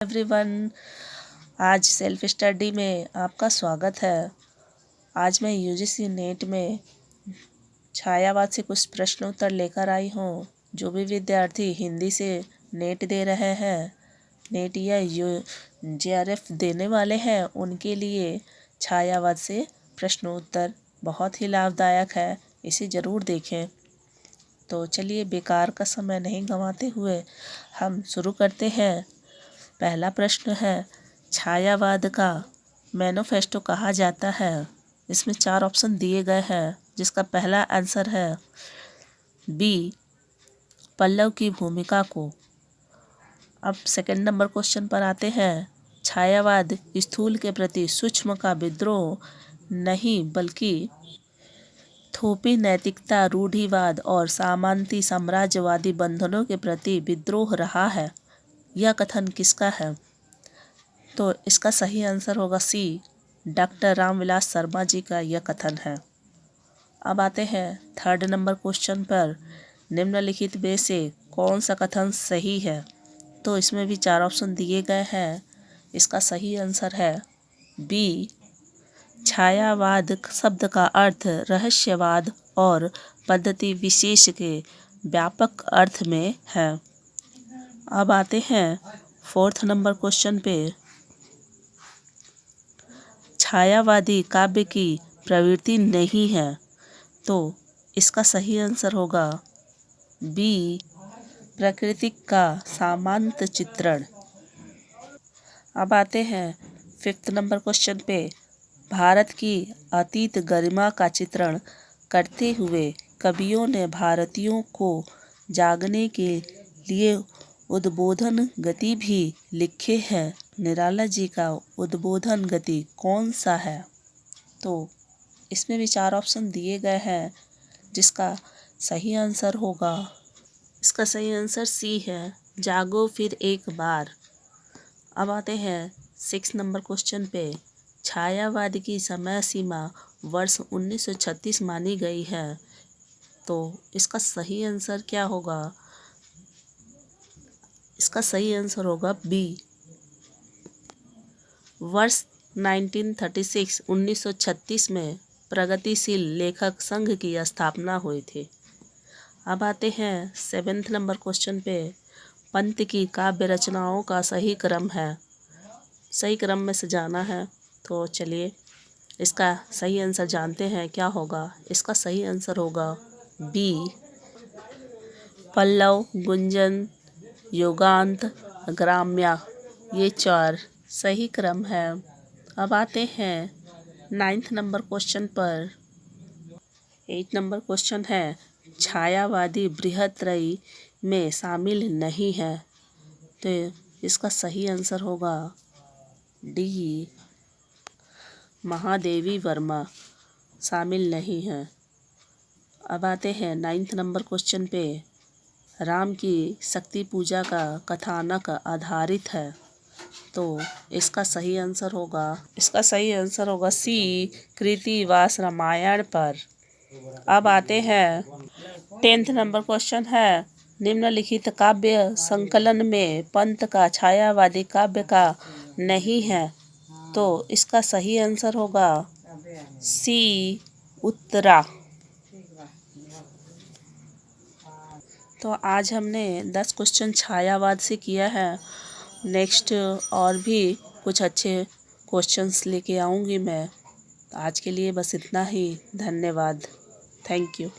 Everyone, आज self study में आपका स्वागत है। आज मैं यूजीसी नेट में छायावाद से कुछ प्रश्नोत्तर लेकर आई हूँ। जो भी विद्यार्थी हिंदी से नेट दे रहे हैं, नेट या जेआरएफ देने वाले हैं, उनके लिए छायावाद से प्रश्नोत्तर बहुत ही लाभदायक है। इसे ज़रूर देखें। तो चलिए बेकार का समय नहीं गंवाते हुए हम शुरू करते हैं। पहला प्रश्न है, छायावाद का मैनिफेस्टो कहा जाता है। इसमें 4 ऑप्शन दिए गए हैं, जिसका पहला आंसर है बी, पल्लव की भूमिका को। अब सेकंड नंबर क्वेश्चन पर आते हैं। छायावाद स्थूल के प्रति सूक्ष्म का विद्रोह नहीं, बल्कि थोपी नैतिकता, रूढ़िवाद और सामंती साम्राज्यवादी बंधनों के प्रति विद्रोह रहा है। यह कथन किसका है? तो इसका सही आंसर होगा सी, डॉक्टर रामविलास शर्मा जी का यह कथन है। अब आते हैं थर्ड नंबर क्वेश्चन पर। निम्नलिखित में से कौन सा कथन सही है? तो इसमें भी 4 ऑप्शन दिए गए हैं। इसका सही आंसर है बी, छायावाद शब्द का अर्थ रहस्यवाद और पद्धति विशेष के व्यापक अर्थ में है। अब आते हैं फोर्थ नंबर क्वेश्चन पे। छायावादी काव्य की प्रवृत्ति नहीं है, तो इसका सही आंसर होगा बी, प्रकृति का सामान्य चित्रण। अब आते हैं फिफ्थ नंबर क्वेश्चन पे। भारत की अतीत गरिमा का चित्रण करते हुए कवियों ने भारतीयों को जागने के लिए उद्बोधन गति भी लिखे हैं। निराला जी का उद्बोधन गति कौन सा है? तो इसमें भी 4 ऑप्शन दिए गए हैं, जिसका सही आंसर होगा, इसका सही आंसर सी है, जागो फिर एक बार। अब आते हैं 6 नंबर क्वेश्चन पे। छायावाद की समय सीमा वर्ष 1936 मानी गई है, तो इसका सही आंसर क्या होगा? इसका सही आंसर होगा बी, वर्ष 1936 में प्रगतिशील लेखक संघ की स्थापना हुई थी। अब आते हैं 7th नंबर क्वेश्चन पे। पंत की काव्य रचनाओं का सही क्रम है, सही क्रम में सजाना है। तो चलिए इसका सही आंसर जानते हैं क्या होगा। इसका सही आंसर होगा बी, पल्लव, गुंजन, योगांत, ग्राम्या, ये 4 सही क्रम है। अब आते हैं 9th नंबर क्वेश्चन पर। 8 नंबर क्वेश्चन है, छायावादी बृहत्त्रयी में शामिल नहीं है, तो इसका सही आंसर होगा डी, महादेवी वर्मा शामिल नहीं है। अब आते हैं 9th नंबर क्वेश्चन पे। राम की शक्ति पूजा का कथानक आधारित है, तो इसका सही आंसर होगा सी, कृतिवास रामायण पर। अब आते हैं 10th नंबर क्वेश्चन है। निम्नलिखित काव्य संकलन में पंत का छायावादी काव्य का नहीं है, तो इसका सही आंसर होगा सी, उत्तरा। तो आज हमने 10 क्वेश्चन छायावाद से किया है। नेक्स्ट और भी कुछ अच्छे क्वेश्चंस लेके आऊँगी मैं। आज के लिए बस इतना ही। धन्यवाद। Thank you.